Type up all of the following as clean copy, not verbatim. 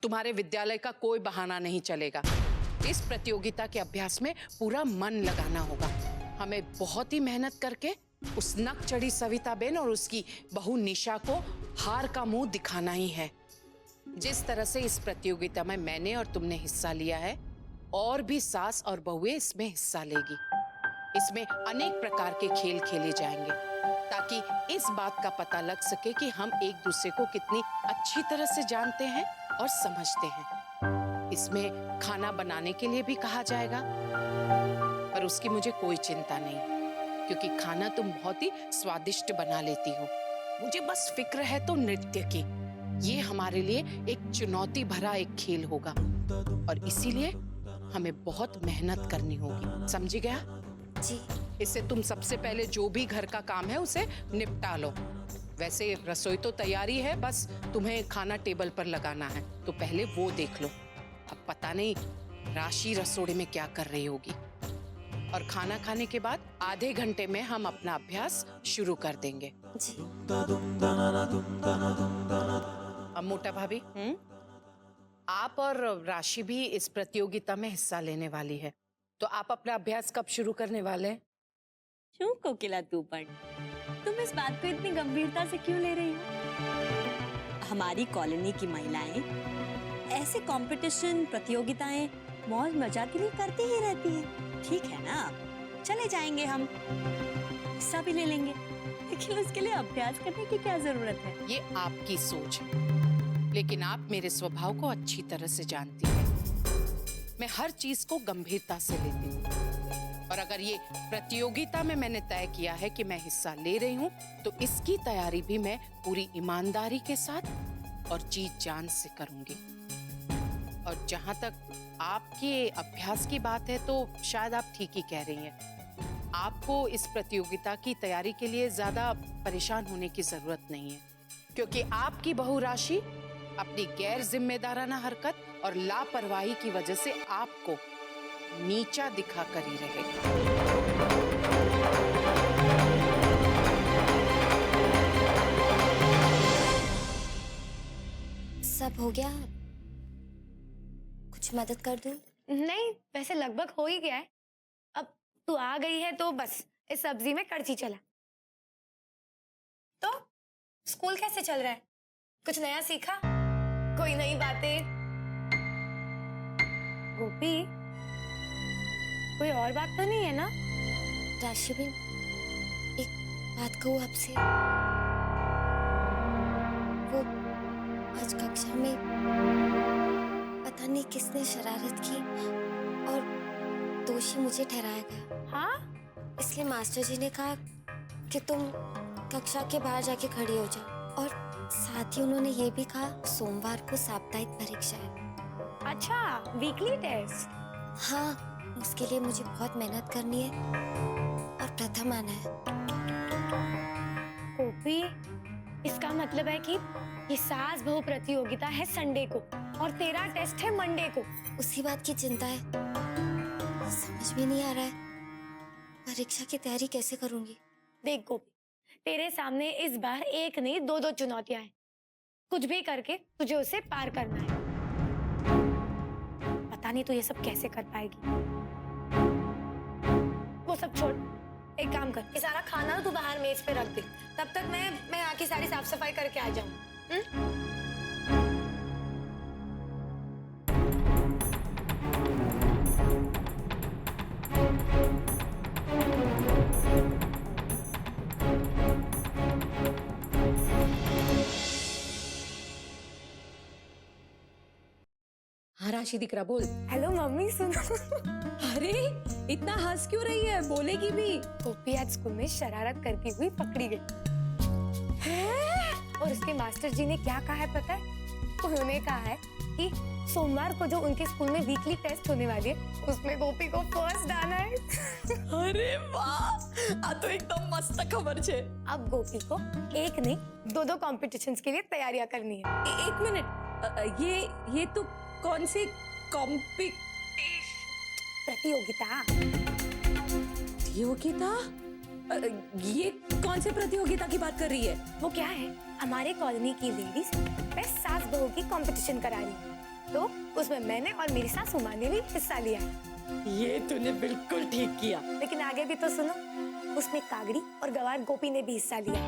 तुम्हारे विद्यालय का कोई बहाना नहीं चलेगा। इस प्रतियोगिता के अभ्यास में पूरा मन लगाना होगा। हमें बहुत ही मेहनत करके उस नक चढ़ी सविता बेन और उसकी बहू निशा को हार का मुंह दिखाना ही है। जिस तरह से इस प्रतियोगिता में मैंने और तुमने हिस्सा लिया है, और भी सास और बहुएं इसमें हिस्सा लेगी। इसमें अनेक प्रकार के खेल खेले जाएंगे ताकि इस बात का पता लग सके कि हम एक दूसरे को कितनी अच्छी तरह से जानते हैं और समझते हैं। इसमें खाना बनाने के लिए भी कहा जाएगा, पर उसकी मुझे कोई चिंता नहीं, क्योंकि खाना तुम बहुत ही स्वादिष्ट बना लेती हो। मुझे बस फिक्र है तो नृत्य की। ये हमारे लिए एक चुनौती भरा एक खेल होगा और इसीलिए हमें बहुत मेहनत करनी होगी। समझी गया? जी। इससे तुम सबसे पहले जो भी घर का काम है उसे निपटा लो। वैसे रसोई तो तैयारी है, बस तुम्हें खाना टेबल पर लगाना है, तो पहले वो देख लो। अब पता नहीं राशि रसोड़े में क्या कर रही होगी। और खाना खाने के बाद आधे घंटे में हम अपना अभ्यास शुरू कर देंगे। जी। अब मोटा भाभी, आप और राशि भी इस प्रतियोगिता में हिस्सा लेने वाली है, तो आप अपना अभ्यास कब शुरू करने वाले हैं? क्यों कोकिला तूपन, तुम इस बात को इतनी गंभीरता से क्यों ले रही हो? हमारी कॉलोनी की महिलाएं ऐसे कंपटीशन प्रतियोगिताएं मौज मजा के लिए करती ही रहती है। ठीक है ना, चले जाएंगे, हम हिस्सा भी ले लेंगे, लेकिन उसके लिए अभ्यास करने की क्या जरूरत है? ये आपकी सोच है, लेकिन आप मेरे स्वभाव को अच्छी तरह से जानती हैं। मैं हर चीज को गंभीरता से लेती हूँ, और अगर ये प्रतियोगिता में मैंने तय किया है कि मैं हिस्सा ले रही हूँ, तो इसकी तैयारी भी मैं पूरी ईमानदारी के साथ और जी जान से करूंगी। और जहां तक आपके अभ्यास की बात है, तो शायद आप ठीक ही कह रही हैं। आपको इस प्रतियोगिता की तैयारी के लिए ज्यादा परेशान होने की जरूरत नहीं है, क्योंकि आपकी बहू राशि अपनी गैर जिम्मेदाराना हरकत और लापरवाही की वजह से आपको नीचा दिखा कर ही रहेगा। सब हो गया? कुछ मदद कर दूं? नहीं, वैसे लगभग हो ही गया है। अब तू आ गई है तो बस इस सब्जी में करछी चला। तो स्कूल कैसे चल रहा है? कुछ नया सीखा? कोई नई बातें? गोपी, कोई और बात तो नहीं है ना? राशि बेन, एक बात कहूँ आपसे। वो आज कक्षा में पता नहीं किसने शरारत की और दोषी मुझे ठहराया गया। हाँ? इसलिए मास्टर जी ने कहा कि तुम कक्षा के बाहर जाके खड़ी हो जाओ, और साथ ही उन्होंने ये भी कहा सोमवार को साप्ताहिक परीक्षा है। अच्छा, वीकली टेस्ट? हाँ, उसके लिए मुझे बहुत मेहनत करनी है और प्रथम आना है। गोपी, इसका मतलब है कि ये सास बहू प्रतियोगिता है संडे को और तेरा टेस्ट है मंडे को। उसी बात की चिंता है, समझ में नहीं आ रहा है परीक्षा की तैयारी कैसे करूंगी। देख गोपी, तेरे सामने इस बार एक नहीं दो चुनौतियां हैं। कुछ भी करके तुझे उसे पार करना है। पता नहीं तू ये सब कैसे कर पाएगी। वो सब छोड़, एक काम कर, ये सारा खाना तू बाहर मेज पे रख दे, तब तक मैं आके सारी साफ सफाई करके आ जाऊं। हाँ राशि दीकरा बोल। हेलो मम्मी, सुनो। अरे इतना हंस क्यों रही है, बोलेगी भी। गोपी आज स्कूल में शरारत करती हुई पकड़ी गई और उसके मास्टर जी ने क्या कहा है पता है? उन्होंने कहा है कि सोमवार को जो उनके स्कूल में वीकली टेस्ट होने वाली है, उसमें गोपी को फर्स्ट आना है। अरे वाह, आ तो एकदम मस्त खबर छे। अब गोपी को एक नहीं दो कॉम्पिटिशन्स के लिए तैयारियां करनी है। एक मिनट, ये तो कौन सी प्रतियोगिता? ये कौन से प्रतियोगिता की बात कर रही है? वो क्या है, हमारे कॉलोनी की लेडीज बेस्ट सास बहू की कंपटीशन करा रही है। तो उसमें मैंने और मेरी सासू माँ ने भी हिस्सा लिया। ये तूने बिल्कुल ठीक किया। लेकिन आगे भी तो सुनो, उसमें कागड़ी और गवार गोपी ने भी हिस्सा लिया।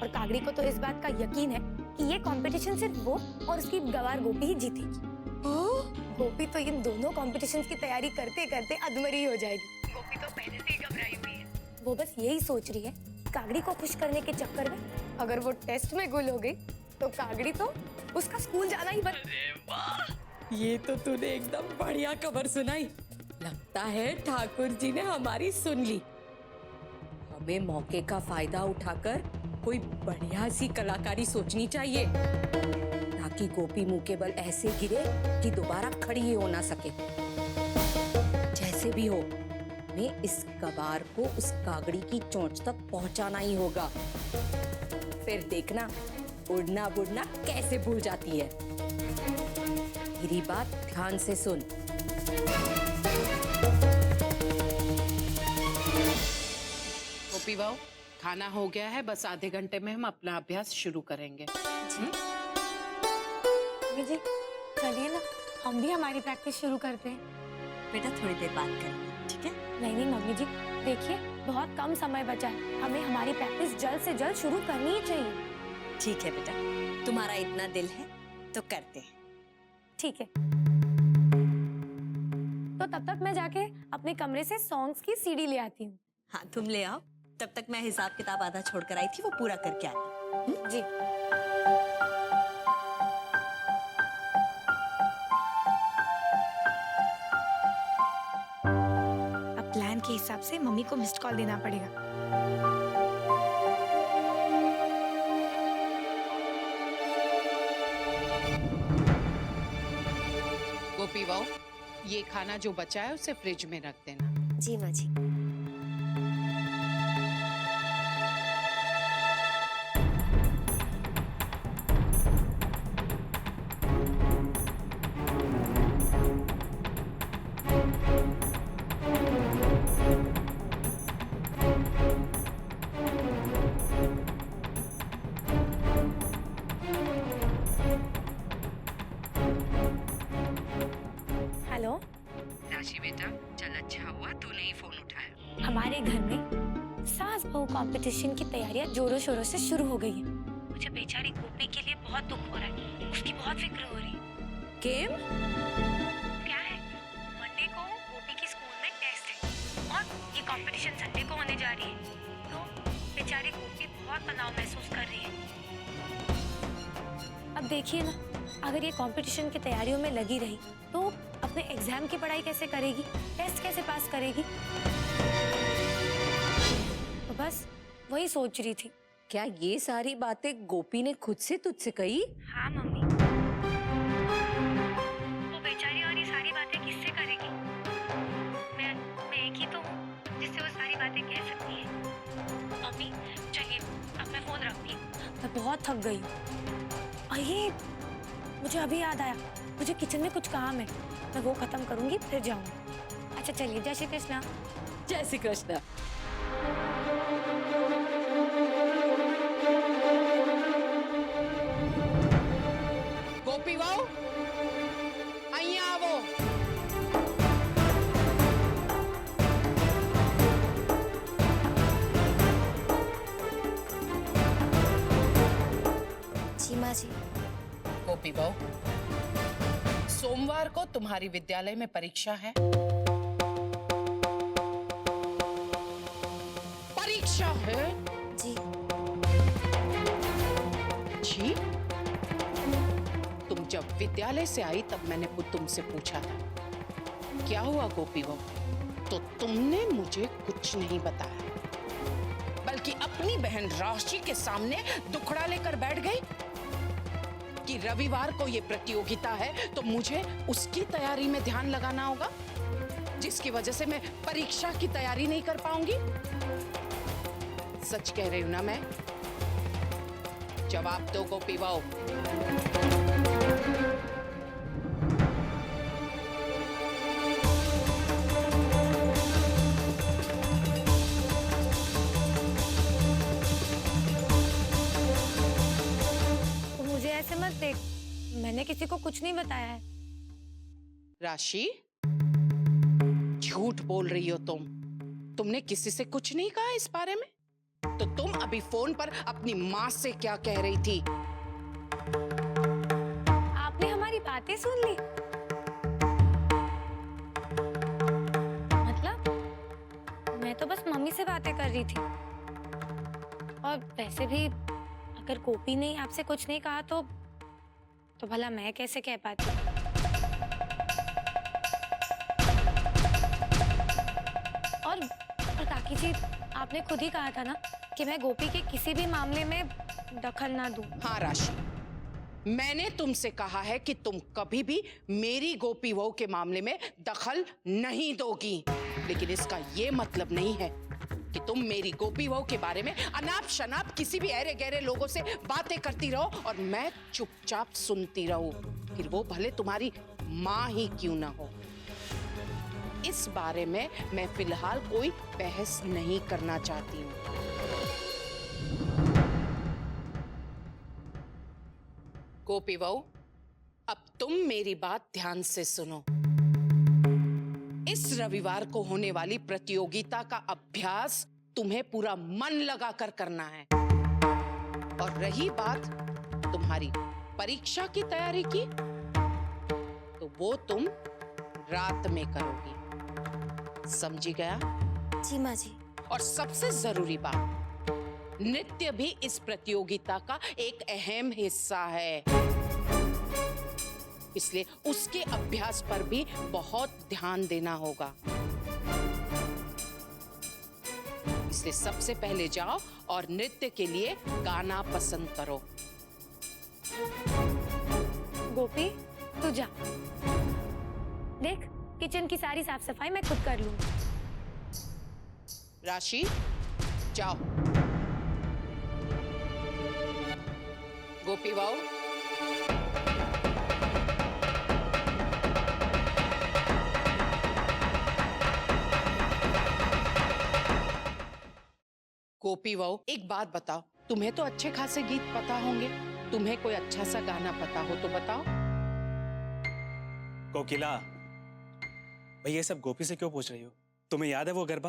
और कागड़ी को तो इस बात का यकीन है कि ये कंपटीशन सिर्फ वो और उसकी गवार गोपी ही जीतेगी। गोपी तो इन दोनों कॉम्पिटिशन्स की तैयारी करते करते अधमरी हो जाएगी। गोपी तो पहले से ही घबराई हुई है। वो बस यही सोच रही है, कागड़ी को खुश करने के चक्कर में अगर वो टेस्ट में गुल हो गई तो कागड़ी तो उसका स्कूल जाना ही बंद। अरे वाह, ये तो तूने एकदम बढ़िया खबर सुनाई। लगता है ठाकुर जी ने हमारी सुन ली। हमें मौके का फायदा उठाकर कोई बढ़िया सी कलाकारी सोचनी चाहिए ताकि गोपी मुंह के बल ऐसे गिरे कि दोबारा खड़ी ही हो ना सके। जैसे भी हो, हमें इस गवार को उस कागड़ी की चोंच तक पहुंचाना ही होगा। फिर देखना उड़ना बुड़ना कैसे भूल जाती है। मेरी बात ध्यान से सुन। गोपी बहू, खाना हो गया है, बस आधे घंटे में हम अपना अभ्यास शुरू करेंगे। मम्मी जी, चलिए ना, हम भी हमारी प्रैक्टिस शुरू करते हैं। बेटा थोड़ी देर बात करेंगे, ठीक है? नहीं मम्मी जी, देखिए बहुत कम समय बचा है, हमें हमारी प्रैक्टिस जल्द से जल्द शुरू करनी ही चाहिए। ठीक है बेटा, तुम्हारा इतना दिल है तो करते हैं। ठीक है, तो तब तक मैं जाके अपने कमरे से सॉन्ग्स की सीडी ले आती हूँ। हाँ तुम ले आओ, तब तक मैं हिसाब किताब आधा छोड़ कर आई थी, वो पूरा करके आती। जी। अब प्लान के हिसाब से मम्मी को मिस्ड कॉल देना पड़ेगा। गोपी बहू, ये खाना जो बचा है उसे फ्रिज में रख देना। जी माँ जी। हेलो राशि बेटा, चल अच्छा हुआ तूने ही फोन उठाया। हमारे घर में सास बहू कंपटीशन की तैयारियां जोरों शोरों से शुरू हो गई है। मुझे बेचारी गोपी के लिए बहुत दुख हो रहा है, उसकी बहुत फिक्र हो रही है। केम? क्या है, मंडे को गोपी की स्कूल में टेस्ट है और ये कंपटीशन संडे को होने जा रही है, तो बेचारी गोपी बहुत तनाव महसूस कर रही है। अब देखिए ना, अगर ये कंपटीशन की तैयारियों में लगी रही तो अपने एग्जाम की पढ़ाई कैसे करेगी, टेस्ट कैसे पास करेगी? तो बस वही सोच रही थी। क्या ये सारी बातें गोपी ने खुद से तुझसे कही? हाँ मम्मी, वो बेचारी और ये सारी बातें किससे करेगी? मैं एक ही तो हूँ जिससे वो सारी बातें कह सकती है। मम्मी चलिए, अब मैं फोन रखती हूँ, मैं बहुत थक गई हूँ। और ये मुझे अभी याद आया, मुझे किचन में कुछ काम है, मैं वो खत्म करूंगी फिर जाऊंगी। अच्छा चलिए, जय श्री कृष्णा। जय श्री कृष्ण। गोपी बहू, અહીંયા આવો। जी माँ जी। गोपी बहू, सोमवार को तुम्हारी विद्यालय में परीक्षा है। परीक्षा है? जी। जी? तुम जब विद्यालय से आई तब मैंने तुमसे पूछा था, क्या हुआ गोपी बहू? तो तुमने मुझे कुछ नहीं बताया, बल्कि अपनी बहन राशि के सामने दुखड़ा लेकर बैठ गई कि रविवार को ये प्रतियोगिता है तो मुझे उसकी तैयारी में ध्यान लगाना होगा, जिसकी वजह से मैं परीक्षा की तैयारी नहीं कर पाऊंगी। सच कह रही हूं ना मैं? जवाब दो गोपी बहू। तो मुझे ऐसे मत देख, मैंने किसी को कुछ नहीं बताया है। राशि, झूठ बोल रही हो तुम। तुमने किसी से कुछ नहीं कहा इस बारे में? तो तुम अभी फोन पर अपनी माँ से क्या कह रही थी? आपने हमारी बातें सुन ली? मतलब मैं तो बस मम्मी से बातें कर रही थी। और वैसे भी अगर गोपी ने आपसे कुछ नहीं कहा तो भला मैं कैसे कह पाती? और काकी जी, आपने खुद ही कहा था ना कि मैं गोपी के किसी भी मामले में दखल ना दूं। हाँ राशि, मैंने तुमसे कहा है कि तुम कभी भी मेरी गोपी बहू के मामले में दखल नहीं दोगी, लेकिन इसका ये मतलब नहीं है कि तुम मेरी गोपी बहू के बारे में अनाप शनाप किसी भी अरे गहरे लोगों से बातें करती रहो और मैं चुपचाप सुनती रहूं, फिर वो भले तुम्हारी माँ ही क्यों ना हो। इस बारे में मैं फिलहाल कोई बहस नहीं करना चाहती हूँ। गोपी बहू, अब तुम मेरी बात ध्यान से सुनो। इस रविवार को होने वाली प्रतियोगिता का अभ्यास तुम्हें पूरा मन लगाकर करना है। और रही बात तुम्हारी परीक्षा की तैयारी की, तो वो तुम रात में करोगी। समझी गया? जी माँ जी। और सबसे जरूरी बात, नृत्य भी इस प्रतियोगिता का एक अहम हिस्सा है, इसलिए उसके अभ्यास पर भी बहुत ध्यान देना होगा। इसलिए सबसे पहले जाओ और नृत्य के लिए गाना पसंद करो। गोपी, तू जा। देख, किचन की सारी साफ सफाई मैं खुद कर लूंगी। राशि, जाओ। गोपी बहू, गोपी बहू, एक बात बताओ, तुम्हें तो अच्छे खासे गीत पता होंगे, तुम्हें कोई अच्छा सा गाना पता हो तो बताओ। कोकिला, भाई ये सब गोपी से क्यों पूछ रही हो? तुम्हें याद है वो गरबा?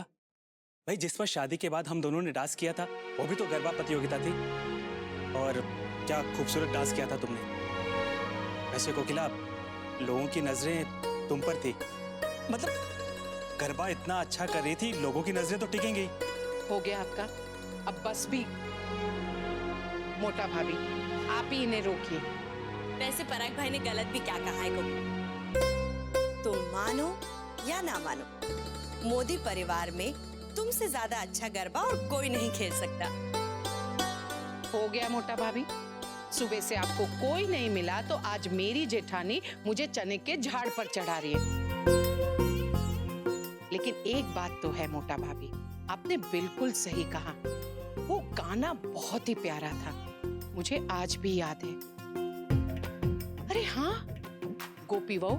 भाई जिस पर शादी के बाद हम दोनों ने डांस किया था, वो भी तो गरबा प्रतियोगिता थी। और क्या खूबसूरत डांस किया था तुमने। वैसे कोकिला, लोगों की नजरें तुम पर थी। मतलब गरबा इतना अच्छा कर रही थी, लोगों की नजरें तो टिकेंगी। हो गया आपका, अब बस भी। मोटा भाभी, आप ही इन्हें रोकिए। वैसे पराग भाई ने गलत भी क्या कहा है गोपी? तुम मानो या ना मानो, मोदी परिवार में तुमसे ज्यादा अच्छा गरबा और कोई नहीं खेल सकता। हो गया मोटा भाभी, सुबह से आपको कोई नहीं मिला तो आज मेरी जेठानी मुझे चने के झाड़ पर चढ़ा रही है। लेकिन एक बात तो है मोटा भाभी, आपने बिल्कुल सही कहा, वो गाना बहुत ही प्यारा था, मुझे आज भी याद है। अरे हाँ गोपी बहू,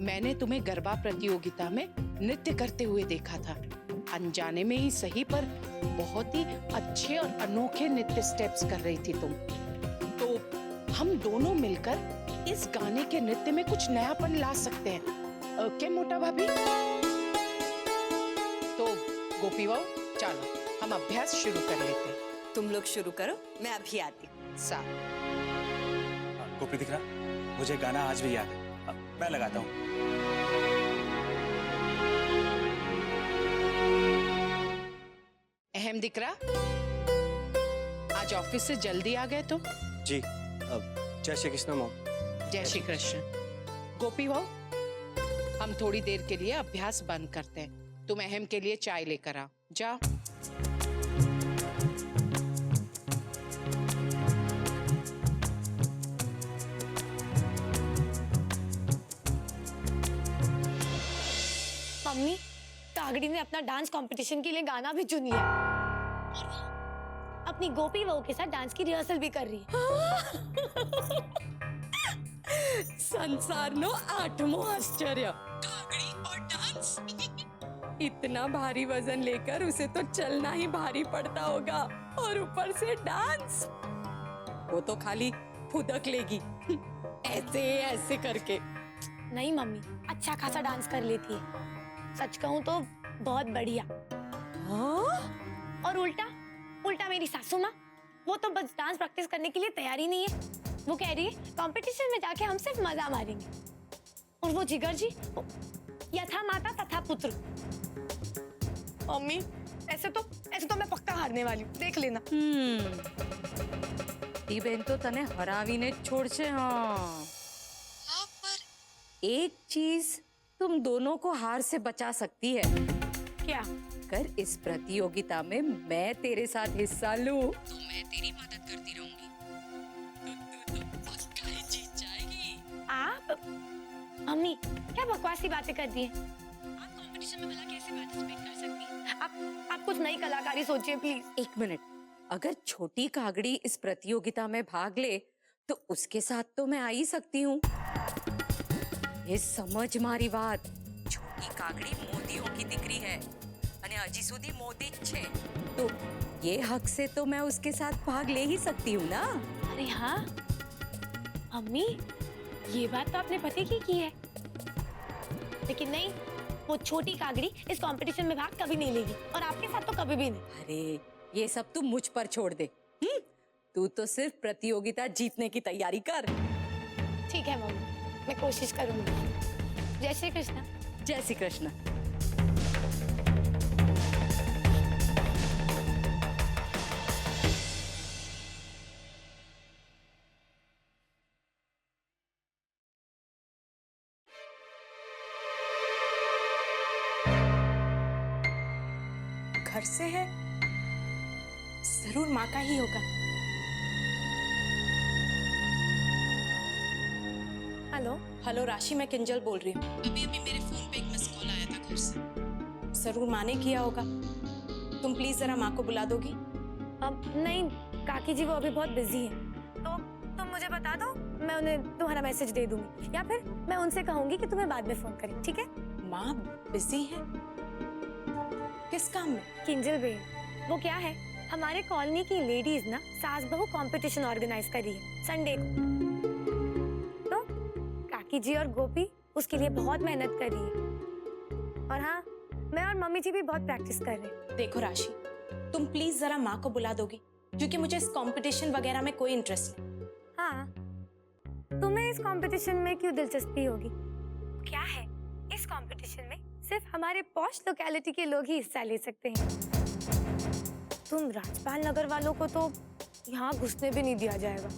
मैंने तुम्हें गरबा प्रतियोगिता में नृत्य करते हुए देखा था। अनजाने में ही सही, पर बहुत ही अच्छे और अनोखे नृत्य स्टेप्स कर रही थी तुम। तो हम दोनों मिलकर इस गाने के नृत्य में कुछ नयापन ला सकते हैं। क्या मोटा भाभी? तो गोपी बहू, चलो हम अभ्यास शुरू कर लेते हैं। तुम लोग शुरू करो, मैं अभी आती हूँ। गोपी दिख रहा, मुझे गाना आज भी याद है। मैं लगाता हूँ। अहम दिख रहा, आज ऑफिस से जल्दी आ गए तुम? जी, जय श्री कृष्ण मॉम। जय श्री कृष्ण। गोपी बहू, हम थोड़ी देर के लिए अभ्यास बंद करते हैं। तुम अहम के लिए चाय लेकर आओ, जाओ। मम्मी, कागड़ी ने अपना डांस कंपटीशन के लिए गाना भी चुन लिया। अपनी गोपी बहू के साथ डांस की रिहर्सल भी कर रही है। संसार नो आठवां आश्चर्य, कागड़ी और डांस। इतना भारी वजन लेकर उसे तो चलना ही भारी पड़ता होगा, और ऊपर से डांस। वो तो खाली फुदक लेगी ऐसे ऐसे करके। नहीं मम्मी, अच्छा खासा डांस कर लेती है। सच कहूँ तो बहुत बढ़िया। हाँ? और उल्टा उल्टा मेरी सासू माँ, वो तो बस डांस प्रैक्टिस करने के लिए तैयार ही नहीं है। वो कह रही है कंपटीशन में जाके हम सिर्फ मजा मारेंगे। और वो जिगर जी, यथा माता तथा पुत्र। मम्मी ऐसे तो मैं पक्का हारने वाली हूँ, देख लेना। ती बहन तो तने हरावीने જ छोड़શે। हाँ, पर एक चीज तुम दोनों को हार से बचा सकती है। क्या? कर इस प्रतियोगिता में मैं तेरे साथ हिस्सा लूं तो मैं तेरी मदद करती रहूंगी। तू तो पक्का ही जीत जाएगी। आप? मम्मी क्या बकवासी बातें कर दी हैं? आप कंपटीशन में भला कैसे पार्टिसिपेट कर सकती हैं? आप कुछ नई कलाकारी सोचिए प्लीज। एक मिनट, अगर छोटी कागड़ी इस प्रतियोगिता में भाग ले तो उसके साथ तो मैं आ ही सकती हूँ। ये समझ मारी बात, छोटी कागड़ी मोदियों की दिकरी है અને હજી સુધી મોદી જ છે, तो ये हक से तो मैं उसके साथ भाग ले ही सकती हूँ ना। अरे हाँ मम्मी, ये बात तो आपने पते की है। लेकिन नहीं, वो छोटी कागड़ी इस कंपटीशन में भाग कभी नहीं लेगी और आपके साथ तो कभी भी नहीं। अरे ये सब तू मुझ पर छोड़ दे। तू तो सिर्फ प्रतियोगिता जीतने की तैयारी कर। ठीक है मम्मी, मैं कोशिश करूंगी। जय श्री कृष्ण। जय श्री कृष्ण। घर से है, जरूर माँ का ही होगा। हेलो। हेलो राशि, मैं किंजल बोल रही हूँ। अभी मेरे फोन पे एक मिस कॉल आया था घर से। जरूर माँ ने किया होगा। तुम प्लीज जरा माँ को बुला दोगी? अब नहीं काकी जी, वो अभी बहुत बिजी हैं। तो तुम मुझे बता दो, मैं उन्हें तुम्हारा मैसेज दे दूंगी, या फिर मैं उनसे कहूंगी कि तुम्हें बाद में फोन करें, ठीक है? माँ बिजी है? किस काम में? किंजल बेन, वो क्या है, हमारे कॉलोनी की लेडीज ना सास बहू कंपटीशन ऑर्गेनाइज कर रही है संडे को। तो काकी जी और गोपी उसके लिए बहुत मेहनत कर रही है। और हाँ, मैं और मम्मी जी भी बहुत प्रैक्टिस कर रहे हैं। देखो राशि, तुम प्लीज जरा माँ को बुला दोगी, क्योंकि मुझे इस कंपटीशन वगैरह में कोई इंटरेस्ट नहीं। हाँ, तुम्हें इस कंपटीशन में क्यों दिलचस्पी होगी? क्या है, इस कंपटीशन में सिर्फ हमारे पॉश लोकेलिटी के लोग ही हिस्सा ले सकते हैं। तुम राजपाल नगर वालों को तो यहाँ घुसने भी नहीं दिया जाएगा।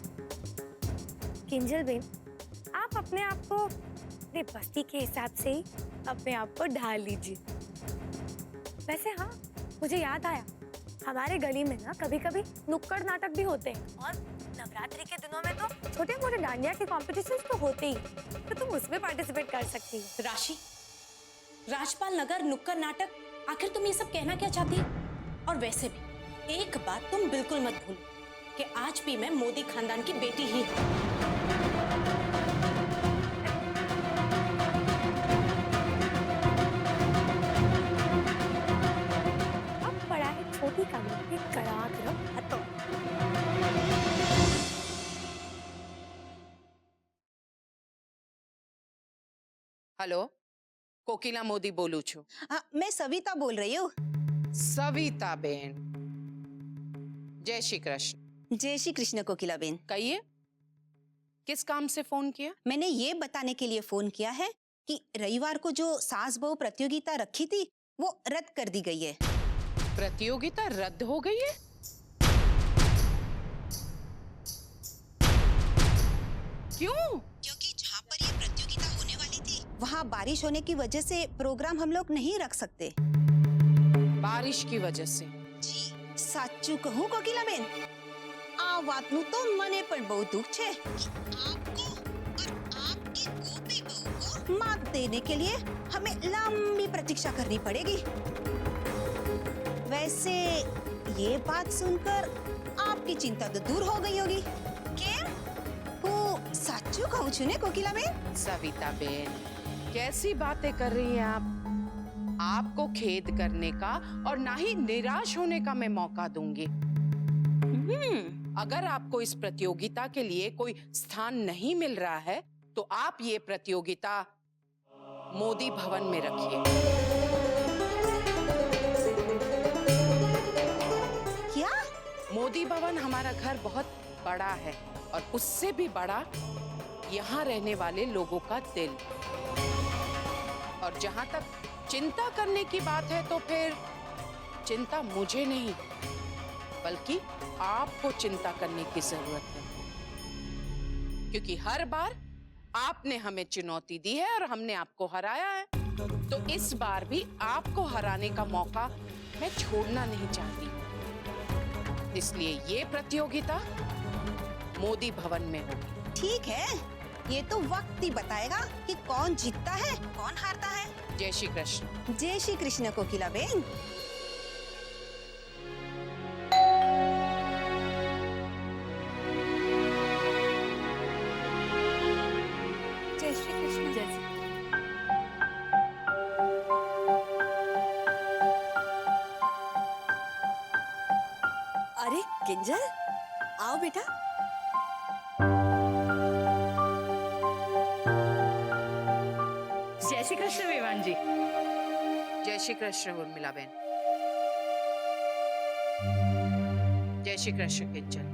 किंजल बेन, आप अपने आप को अपने बस्ती के हिसाब से ही अपने आप को ढाल लीजिए। वैसे हाँ, मुझे याद आया, हमारे गली में ना कभी कभी नुक्कड़ नाटक भी होते हैं, और नवरात्रि के दिनों में तो छोटे मोटे डांडिया के कॉम्पिटिशन्स तो होते ही, तो तुम उसमें पार्टिसिपेट कर सकती हो। राशि, राजपाल नगर नुक्कड़ नाटक, आखिर तुम ये सब कहना क्या चाहती है? और वैसे भी एक बात तुम बिल्कुल मत भूलो कि आज भी मैं मोदी खानदान की बेटी ही हूँ। अब पड़ा है छोटी कागड़ी पे कड़ा करो हाथों। हेलो, कोकिला मोदी बोलू छू। मैं सविता बोल रही हूँ। सविता बेन, जय श्री कृष्ण। जय श्री कृष्ण कोकिला बेन। कहिए, किस काम से फोन किया? मैंने ये बताने के लिए फोन किया है कि रविवार को जो सास बहू प्रतियोगिता रखी थी वो रद्द कर दी गई है। प्रतियोगिता रद्द हो गई है? क्यों? क्योंकि जहाँ पर ये प्रतियोगिता होने वाली थी वहाँ बारिश होने की वजह से प्रोग्राम हम लोग नहीं रख सकते। बारिश की वजह से? जी साचू कहूँ कोकिला बेन, आ वातनु तो मने पर बहुत दुख छे कि आपको और आपकी गोपी बहू को मात देने के लिए हमें लंबी प्रतीक्षा करनी पड़ेगी। वैसे ये बात सुनकर आपकी चिंता तो दूर हो गई होगी। क्या वो साचू कहूँ छू ने कोकिला बेन? सविता बेन, कैसी बातें कर रही हैं आप? आपको खेद करने का और ना ही निराश होने का मैं मौका दूंगी। अगर आपको इस प्रतियोगिता के लिए कोई स्थान नहीं मिल रहा है तो आप ये प्रतियोगिता मोदी भवन में रखिए। क्या? मोदी भवन हमारा घर बहुत बड़ा है और उससे भी बड़ा यहाँ रहने वाले लोगों का दिल। और जहां तक चिंता करने की बात है तो फिर चिंता मुझे नहीं बल्कि आपको चिंता करने की जरूरत है, क्योंकि हर बार आपने हमें चुनौती दी है और हमने आपको हराया है। तो इस बार भी आपको हराने का मौका मैं छोड़ना नहीं चाहती। इसलिए ये प्रतियोगिता मोदी भवन में होगी। ठीक है, ये तो वक्त ही बताएगा कि कौन जीतता है कौन हारता है। जय श्री कृष्ण। जय श्री कृष्ण कोकिला बेन। जय श्री कृष्ण। जय श्री अरे किंजल, आओ बेटा। जय श्री कृष्ण विवान जी। जय श्री कृष्ण उर्मिला बहन। जय श्री कृष्ण किंजल।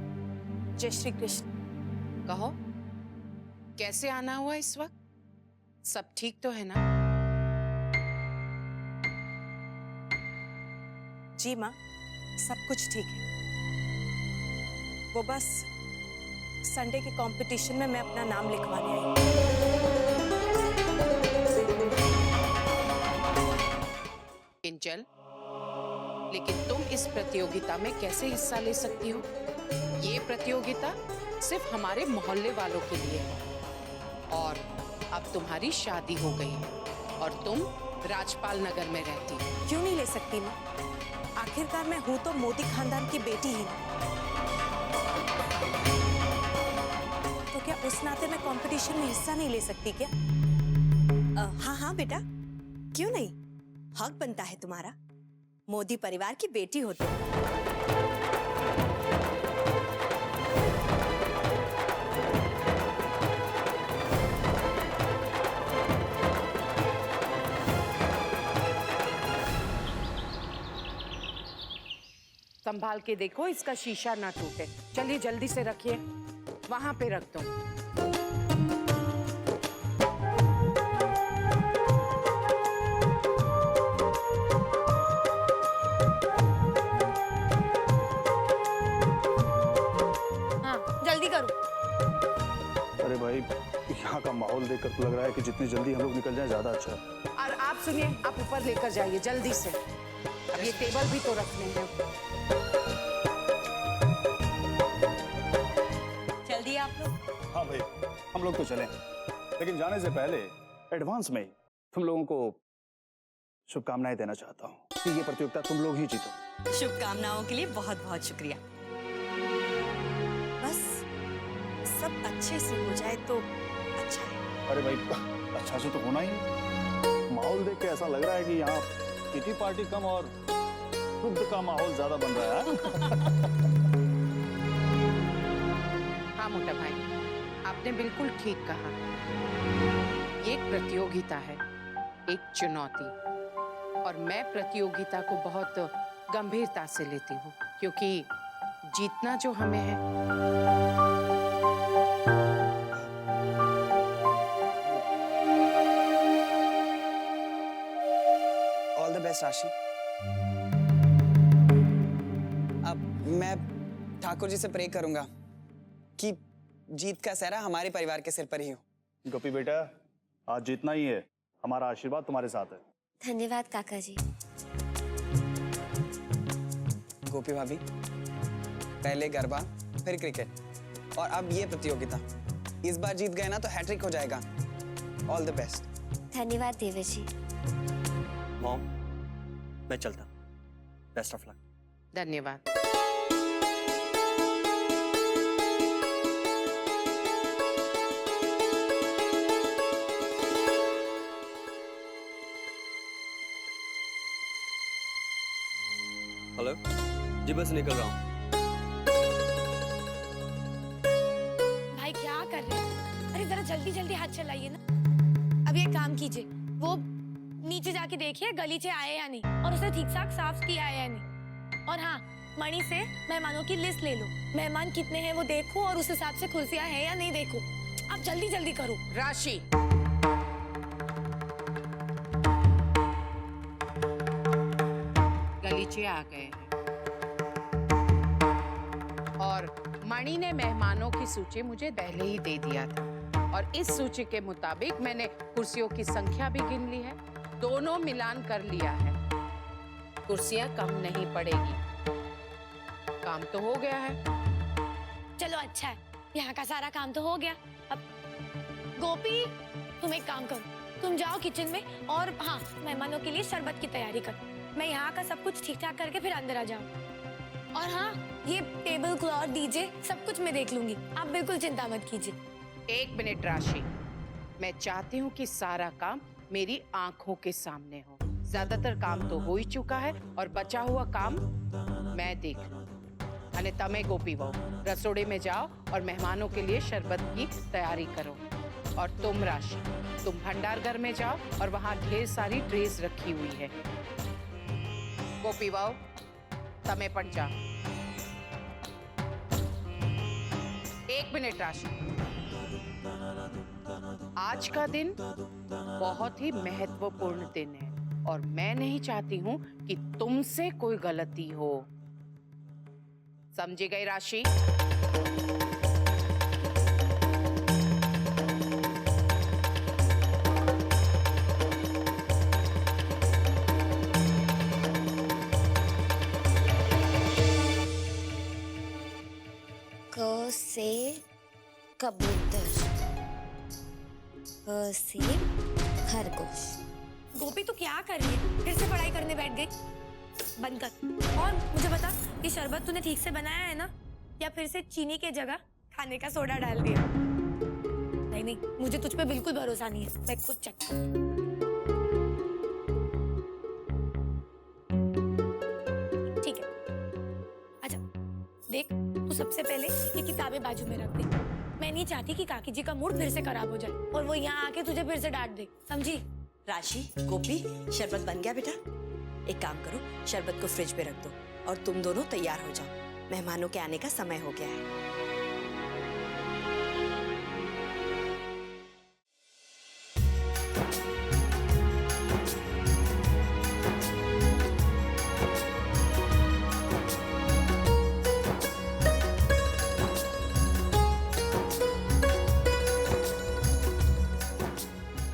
जय श्री कृष्ण। कहो कैसे आना हुआ इस वक्त? सब ठीक तो है ना? जी माँ, सब कुछ ठीक है। वो बस संडे के कंपटीशन में मैं अपना नाम लिखवाने आई। किंजल, लेकिन तुम इस प्रतियोगिता में कैसे हिस्सा ले सकती हो? ये प्रतियोगिता सिर्फ हमारे मोहल्ले वालों के लिए है और अब तुम्हारी शादी हो गई है और तुम राजपाल नगर में रहती हो। क्यों नहीं ले सकती माँ? आखिरकार मैं हूँ तो मोदी खानदान की बेटी ही। तो क्या उस नाते मैं कंपटीशन में हिस्सा नहीं ले सकती क्या? हाँ हाँ बेटा, क्यों नहीं, हक बनता है तुम्हारा। मोदी परिवार की बेटी हो तुम। संभाल के देखो इसका शीशा ना टूटे। चलिए जल्दी से रखिए, वहां पे रख दो। हाँ जल्दी करो। अरे भाई, यहाँ का माहौल देखकर तो लग रहा है कि जितनी जल्दी हम लोग निकल जाएं ज्यादा अच्छा है। और आप सुनिए, आप ऊपर लेकर जाइए जल्दी से। अब ये टेबल भी तो रखने हैं। जल्दी आप लोग। हाँ भाई, हम लोग तो चलें, लेकिन जाने से पहले एडवांस में ही तुम लोगों को शुभकामनाएं देना चाहता हूँ कि ये प्रतियोगिता तुम लोग ही जीतो। शुभकामनाओं के लिए बहुत बहुत शुक्रिया। बस सब अच्छे से हो जाए तो अच्छा है। अरे भाई, अच्छा से तो होना ही। माहौल देख के ऐसा लग रहा है कि यहाँ किटी पार्टी कम और शुद्ध का माहौल ज्यादा बन रहा है। हाँ मोटा भाई, आपने बिल्कुल ठीक कहा। ये एक प्रतियोगिता है, एक चुनौती, और मैं प्रतियोगिता को बहुत गंभीरता से लेती हूँ, क्योंकि जीतना जो हमें है। ऑल द बेस्ट आशी। अब मैं ठाकुर जी से प्रे करूंगा कि जीत का सहरा हमारे परिवार के सिर पर ही हो। गोपी बेटा, आज जीतना ही है, हमारा आशीर्वाद तुम्हारे साथ है। धन्यवाद काका जी। गोपी भाभी, पहले गरबा फिर क्रिकेट और अब ये प्रतियोगिता। इस बार जीत गए ना तो हैट्रिक हो जाएगा। All the best. धन्यवाद देवेश जी। मॉम, मैं चलता। Best of luck. धन्यवाद। हेलो जी, बस निकल रहा हूँ। अरे जरा जल्दी जल्दी हाथ चलाइए ना। अब ये काम कीजिए, वो नीचे जाके देखिए गलीचे आए या नहीं, और उसे ठीक ठाक साफ किया है या नहीं। और हाँ, मणि से मेहमानों की लिस्ट ले लो, मेहमान कितने हैं वो देखो, और उस हिसाब से कुर्सियां हैं या नहीं देखो। अब जल्दी जल्दी करो। राशि, गलीचे आ गए हैं और मणि ने मेहमानों की सूची मुझे पहले ही दे दिया था, और इस सूची के मुताबिक मैंने कुर्सियों की संख्या भी गिन ली है, दोनों मिलान कर लिया है। कुर्सियां कम नहीं पड़ेगी। काम तो हो गया है। चलो अच्छा है, यहाँ का सारा काम तो हो गया। अब गोपी, तुम एक काम करो, तुम जाओ किचन में, और हाँ, मेहमानों के लिए शरबत की तैयारी करो। मैं यहाँ का सब कुछ ठीक ठाक करके फिर अंदर आ जाऊँ। और हाँ, ये टेबल क्लॉथ दीजिए, सब कुछ मैं देख लूंगी, आप बिल्कुल चिंता मत कीजिए। 1 मिनट राशि, मैं चाहती हूँ कि सारा काम मेरी आंखों के सामने हो। ज्यादातर काम तो हो ही चुका है और बचा हुआ काम मैं देख लूँ। अने तमे गोपी बहू रसोड़े में जाओ और मेहमानों के लिए शरबत की तैयारी करो। और तुम राशि, तुम भंडार घर में जाओ और वहाँ ढेर सारी ट्रेस रखी हुई है। गोपी बहू तमे पण जाओ। 1 मिनट राशि, आज का दिन बहुत ही महत्वपूर्ण दिन है और मैं नहीं चाहती हूँ कि तुमसे कोई गलती हो। समझी गई राशि? क से कबूतर, ख से खरगोश। गोपी तू क्या कर रही है? फिर से पढ़ाई करने बैठ गई? बंद कर। और मुझे बता, ये शरबत तूने ठीक से बनाया है ना, या फिर से चीनी के जगह खाने का सोडा डाल दिया? नहीं नहीं, मुझे तुझ पे बिल्कुल भरोसा नहीं है, मैं खुद चेक करूं। ठीक है, अच्छा देख, तू सबसे पहले ये किताबें बाजू में रख दे। मैं नहीं चाहती कि काकी जी का मूड फिर से खराब हो जाए और वो यहाँ आके तुझे फिर से डांट दे, समझी? राशि, गोपी, शरबत बन गया बेटा? एक काम करो, शरबत को फ्रिज पे रख दो और तुम दोनों तैयार हो जाओ, मेहमानों के आने का समय हो गया है।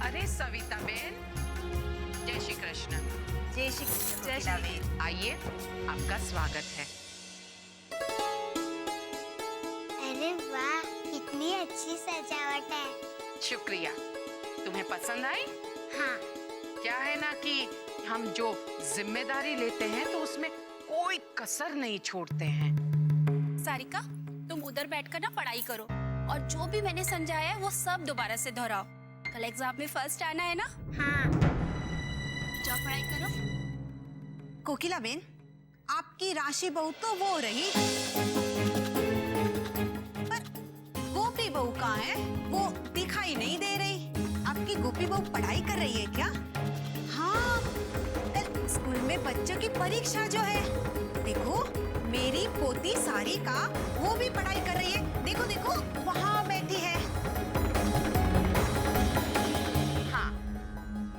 अरे सविता बेन, जय श्री कृष्ण। जय श्री कृष्ण। आइए, आपका स्वागत है। अरे वाह, कितनी अच्छी सजावट है। शुक्रिया। तुम्हें पसंद आई? हाँ। क्या है ना कि हम जो जिम्मेदारी लेते हैं तो उसमें कोई कसर नहीं छोड़ते हैं। सारिका, तुम उधर बैठकर ना पढ़ाई करो और जो भी मैंने समझाया है वो सब दोबारा से दोहराओ। कल एग्जाम में फर्स्ट आना है ना? हाँ। जाओ पढ़ाई करो। कोकिला बेन, आपकी राशि बहू तो वो रही, पर गोपी बहू कहाँ है? वो दिखाई नहीं दे रही। आपकी गोपी बहू पढ़ाई कर रही है क्या? हाँ, कल स्कूल में बच्चों की परीक्षा जो है, देखो मेरी पोती सारिका वो भी पढ़ाई कर रही है। देखो देखो, वहाँ बैठी है। हाँ,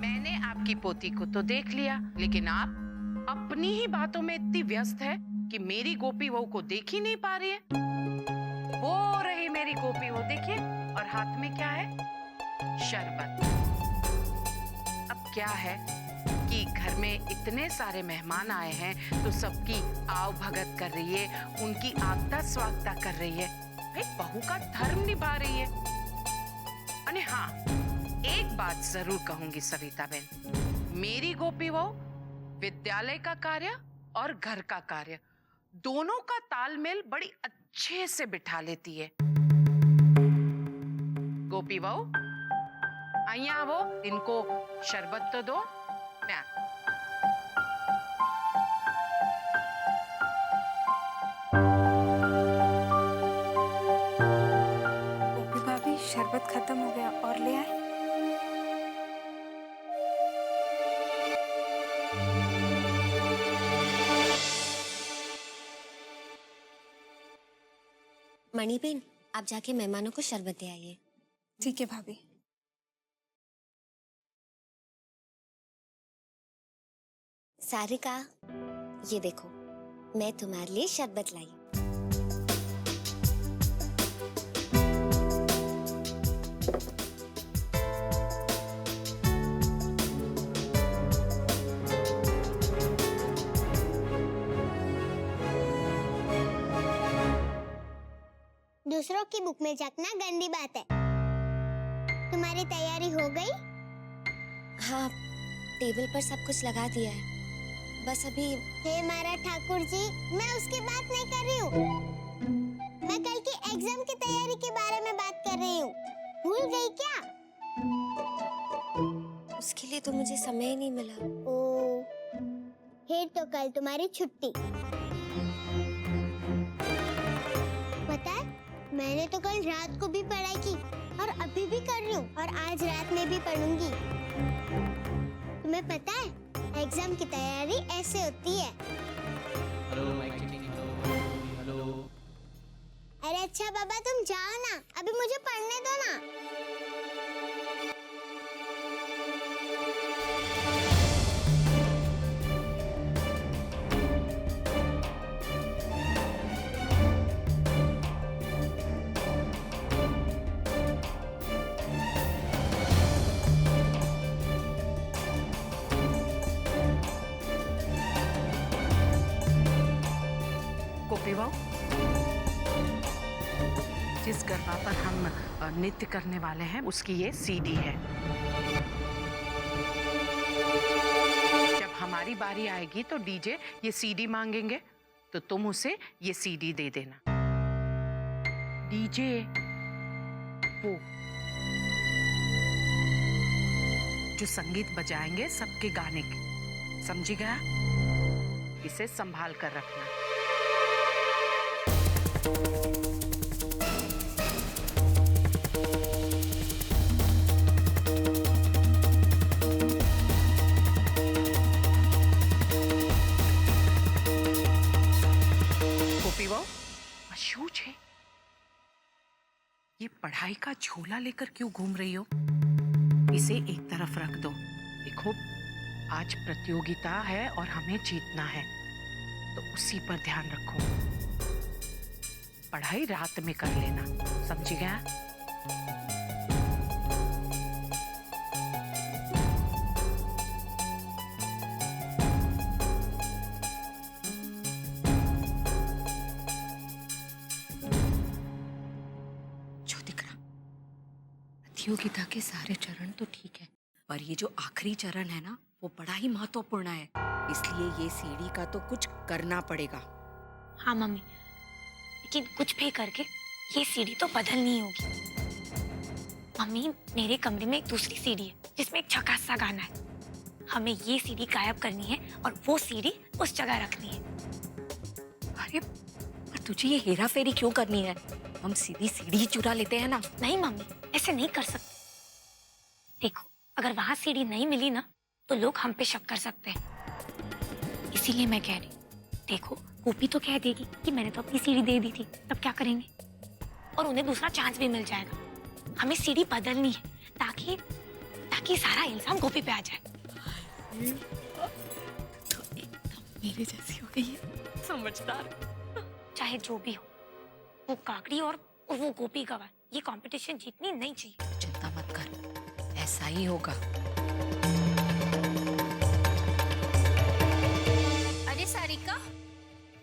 मैंने आपकी पोती को तो देख लिया, लेकिन आप अपनी ही बातों में इतनी व्यस्त है कि मेरी गोपी बहू को देख ही नहीं पा रही है। वो रही मेरी गोपी बहू, देखिए, और हाथ में क्या है? शरबत। अब क्या है कि घर में इतने सारे मेहमान आए हैं तो सबकी आव भगत कर रही है, उनकी आगता स्वागता कर रही है, भाई बहू का धर्म निभा रही है। अरे हाँ, एक बात जरूर कहूंगी सविता बहन, मेरी गोपी बहू विद्यालय का कार्य और घर का कार्य दोनों का तालमेल बड़ी अच्छे से बिठा लेती है। गोपी बहू, आइए वो, इनको शरबत तो दो। मैं गोपी भाभी, शरबत शरबत खत्म हो गया और ले आए। मणिबेन, आप जाके मेहमानों को शरबत दे आइए। ठीक है भाभी। सारिका, ये देखो, मैं तुम्हारे लिए शरबत लाई। दूसरों की बुक में झांकना गंदी बात है। तुम्हारी तैयारी हो गई? हाँ, टेबल पर सब कुछ लगा दिया है। बस अभी। हे मारा ठाकुर जी, मैं उसकी बात नहीं कर रही हूँ। मैं कल की एग्जाम की तैयारी के बारे में बात कर रही हूँ। भूल गई क्या? उसके लिए तो मुझे समय ही नहीं मिला। ओ, फिर तो कल तुम्हारी छुट्टी। पता है, मैंने तो कल रात को भी पढ़ाई की और अभी भी कर रही हूँ और आज रात में भी पढ़ूंगी। तुम्हें पता है, एग्जाम की तैयारी ऐसे होती है। हेलो। अरे अच्छा बाबा, तुम जाओ ना, अभी मुझे पढ़ने दो ना। गोपीबाऊ, जिस गरबा पर हम नृत्य करने वाले हैं उसकी ये सीडी है। जब हमारी बारी आएगी तो डीजे ये सीडी मांगेंगे तो तुम उसे ये सीडी दे देना। डीजे वो जो संगीत बजाएंगे सबके गाने के, समझी गया? इसे संभाल कर रखना। गोपीबाऊ, अशूच है, ये पढ़ाई का झोला लेकर क्यों घूम रही हो? इसे एक तरफ रख दो। देखो, आज प्रतियोगिता है और हमें जीतना है, तो उसी पर ध्यान रखो। पढ़ाई रात में कर लेना, समझी गया? जो दिख रहा, प्रतियोगिता के सारे चरण तो ठीक है, पर ये जो आखिरी चरण है ना, वो बड़ा ही महत्वपूर्ण है। इसलिए ये सीढ़ी का तो कुछ करना पड़ेगा। हाँ मम्मी, लेकिन कुछ भी करके ये सीढ़ी तो बदलनी होगी। मम्मी, मेरे कमरे में एक दूसरी सीढ़ी है जिसमें एक झकास सा गाना है। हमें ये सीढ़ी गायब करनी है और वो सीढ़ी उस जगह रखनी है। अरे, पर तुझे ये हेरा फेरी क्यों करनी है? हम सीधी सीढ़ी चुरा लेते हैं ना। नहीं मम्मी, ऐसे नहीं कर सकते। देखो, अगर वहां सीढ़ी नहीं मिली ना तो लोग हम पे शक कर सकते हैं। इसीलिए मैं कह रही, देखो गोपी तो कह देगी कि मैंने तो अपनी सीढ़ी दे दी थी, तब क्या करेंगे? और उन्हें दूसरा चांस भी मिल जाएगा। हमें सीढ़ी बदलनी है ताकि ताकि सारा इल्जाम गोपी पे आ जाए। तो एकदम मेरे जैसी हो गई है, समझदार। चाहे जो भी हो, वो काकड़ी और वो गोपी गवार ये कंपटीशन जीतनी नहीं चाहिए। चिंता मत कर, ऐसा ही होगा। अरे सारिका,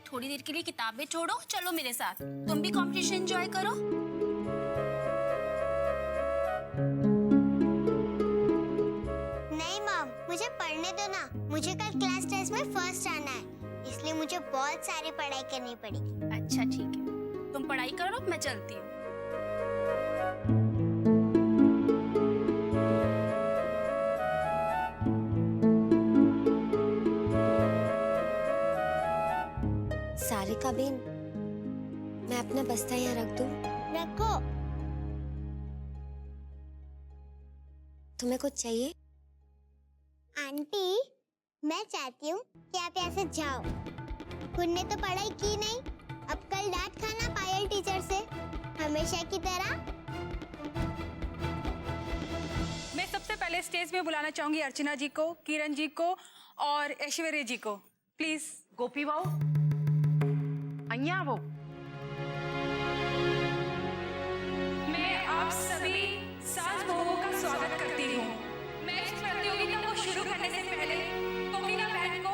थोड़ी देर के लिए किताबें छोड़ो, चलो मेरे साथ, तुम भी कंपटीशन एंजॉय करो। नहीं मॉम, मुझे पढ़ने दो ना। मुझे कल क्लास टेस्ट में फर्स्ट आना है, इसलिए मुझे बहुत सारी पढ़ाई करनी पड़ेगी। अच्छा ठीक है, तुम पढ़ाई करो, मैं चलती हूँ। सारिका बेन, मैं अपना बस्ता यहाँ रख दूं? रखो। तुम्हें कुछ चाहिए? आंटी, मैं चाहती हूँ कि आप यहाँ से जाओ। खुद ने तो पढ़ाई की नहीं, अब कल डांट खाना पायल टीचर से, हमेशा की तरह। मैं सबसे पहले स्टेज में बुलाना चाहूंगी अर्चना जी को, किरण जी को और ऐश्वर्या जी को, प्लीज। गोपी बहू, અહીંયા આવો। मैं आप सभी सास बहुओं का स्वागत करती हूँ। मैं इस प्रतियोगिता को शुरू करने से पहले कोकिला बहन को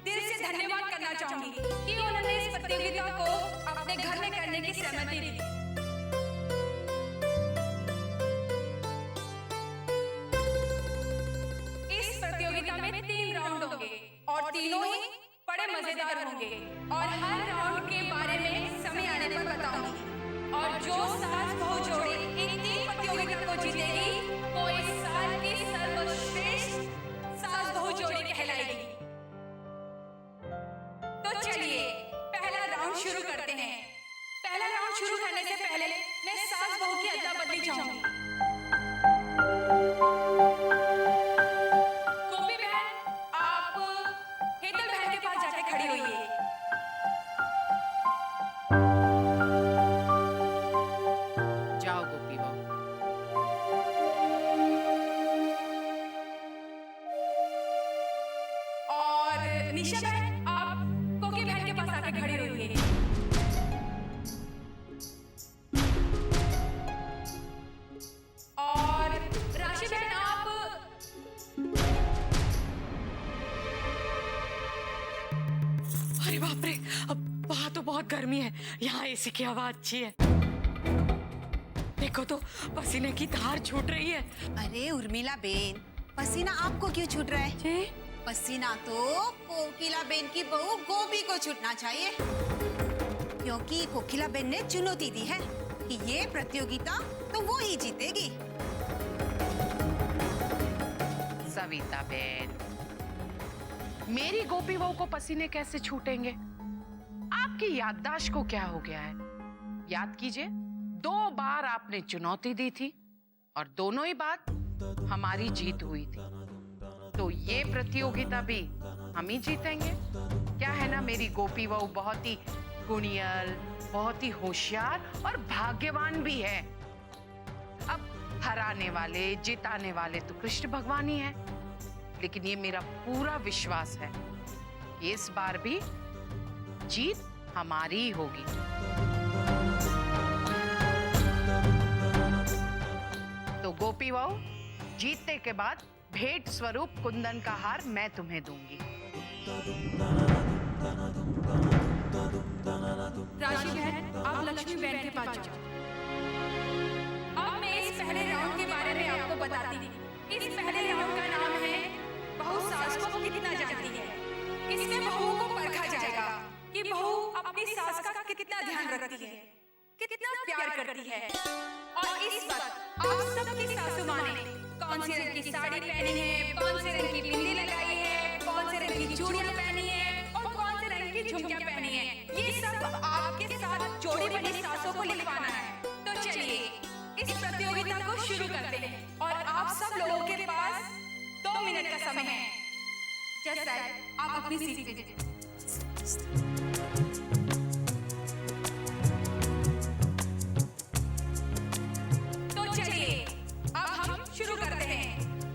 दिल से धन्यवाद करना चाहूंगी कि उन्होंने इस प्रतियोगिता को अपने घर में करने की सहमति दी। इस प्रतियोगिता में 3 राउंड होंगे और तीनों ही बड़े मजेदार होंगे और हर राउंड के बारे में समय आने पर बताऊंगी। और जो सास बहू जोड़ी इन 3 प्रतियोगिता को जीतेगी वो इस साल की सर्वश्रेष्ठ सास बहू जोड़ी कहलाएगी। तो चलिए पहला राउंड शुरू करते हैं। पहला राउंड शुरू करने से पहले मैं सास बहू की अदला बदली चाहूंगी। गोपी बहन, आप हेतल बहन के पास जाके खड़ी होइए। जाओ गोपी बहू। और निशा बहन, आप कोकी बहन के पास आके खड़ी होइए। और राशि बहन, आप अरे बाप रे, अब वहां तो बहुत गर्मी है, यहाँ एसी की हवा अच्छी है। देखो तो पसीने की धार छूट रही है। अरे उर्मिला बेन, पसीना आपको क्यों छूट रहा है? जी? पसीना तो कोकिला बेन की बहू गोपी को छूटना चाहिए, क्योंकि कोकिला बेन ने चुनौती दी है कि ये प्रतियोगिता तो वो ही जीतेगी। सविता बहन, मेरी गोपी बहू को पसीने कैसे छूटेंगे? आपकी याददाश्त को क्या हो गया है? याद कीजिए, 2 बार आपने चुनौती दी थी और दोनों ही बार हमारी जीत हुई थी। तो ये प्रतियोगिता भी हम ही जीतेंगे। क्या है ना, मेरी गोपी बहू बहुत ही गुणियल, बहुत ही होशियार और भाग्यवान भी है। अब हराने वाले, जिताने वाले तो कृष्ण भगवान ही है, लेकिन ये मेरा पूरा विश्वास है कि इस बार भी जीत हमारी ही होगी। तो गोपी बहू, जीतने के बाद भेंट स्वरूप कुंदन का हार मैं तुम्हें दूंगी। राशि बहन, आप लक्ष्मी बहन के पास जाओ। अब मैं इस पहले राउंड के बारे में आपको बताती हूँ। इस पहले राउंड का नाम है बहू सास को कितना जानती है। इसमें बहुओं को परखा जाएगा कि बहू अपनी सास का कितना ध्यान रखती है, कितना प्यार करती है। और इस वक्त आप सबकी सासू माँ ने कौन से रंग की साड़ी पहनी है, कौन से रंग की बिंदी लगाई है, कौन से रंग की चूड़ियां पहनी है और कौन से रंग की झुमकियां पहनी है, ये सब आपके साथ जोड़ी बनी सासों को लिखवाना है। तो चलिए इस प्रतियोगिता को शुरू करते हैं और आप सब लोगों के पास 2 मिनट का समय है। जज साहब, आप अपनी सीट पे जाइए। तो चलिए अब हम शुरू करते हैं।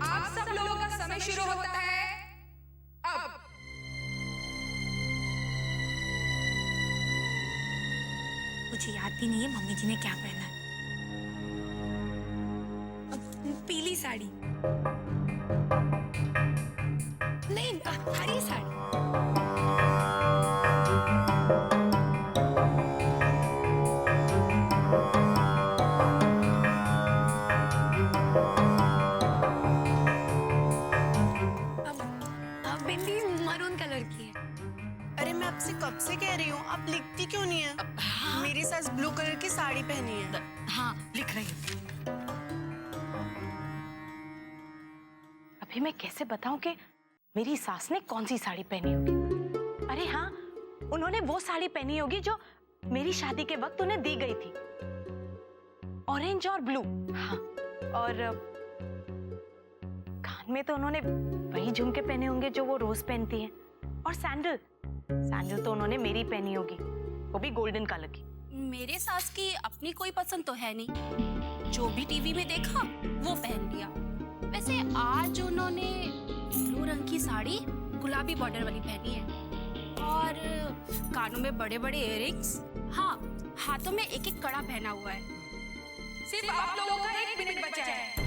आप सब लोगों का समय शुरू होता है अब। मुझे याद भी नहीं है मम्मी जी ने क्या पहना है। पीली साड़ी, नहीं हरी साड़ी। अब बिंदी मरून कलर की है। अरे मैं आपसे कब से कह रही हूँ, आप लिखती क्यों नहीं है? मेरी सास ब्लू कलर की साड़ी पहनी है। हाँ, लिख रही हूँ। अभी मैं कैसे बताऊं कि मेरी सास ने कौन सी साड़ी पहनी होगी? अरे हाँ, उन्होंने वो साड़ी पहनी होगी जो मेरी शादी के वक्त उन्हें दी गई थी, ऑरेंज और ब्लू। हाँ, और कान में तो उन्होंने वही झुमके पहने होंगे जो वो रोज पहनती हैं। और सैंडल सैंडल तो उन्होंने मेरी पहनी होगी, वो भी गोल्डन कलर की। मेरे सास की अपनी कोई पसंद तो है नहीं, जो भी टीवी में देखा वो पहन लिया। वैसे आज उन्होंने ब्लू रंग की साड़ी गुलाबी बॉर्डर वाली पहनी है और कानों में बड़े बड़े इयररिंग्स, हाँ हाथों में एक एक कड़ा पहना हुआ है। सिर्फ आप लोगों का 1 मिनट बचा है।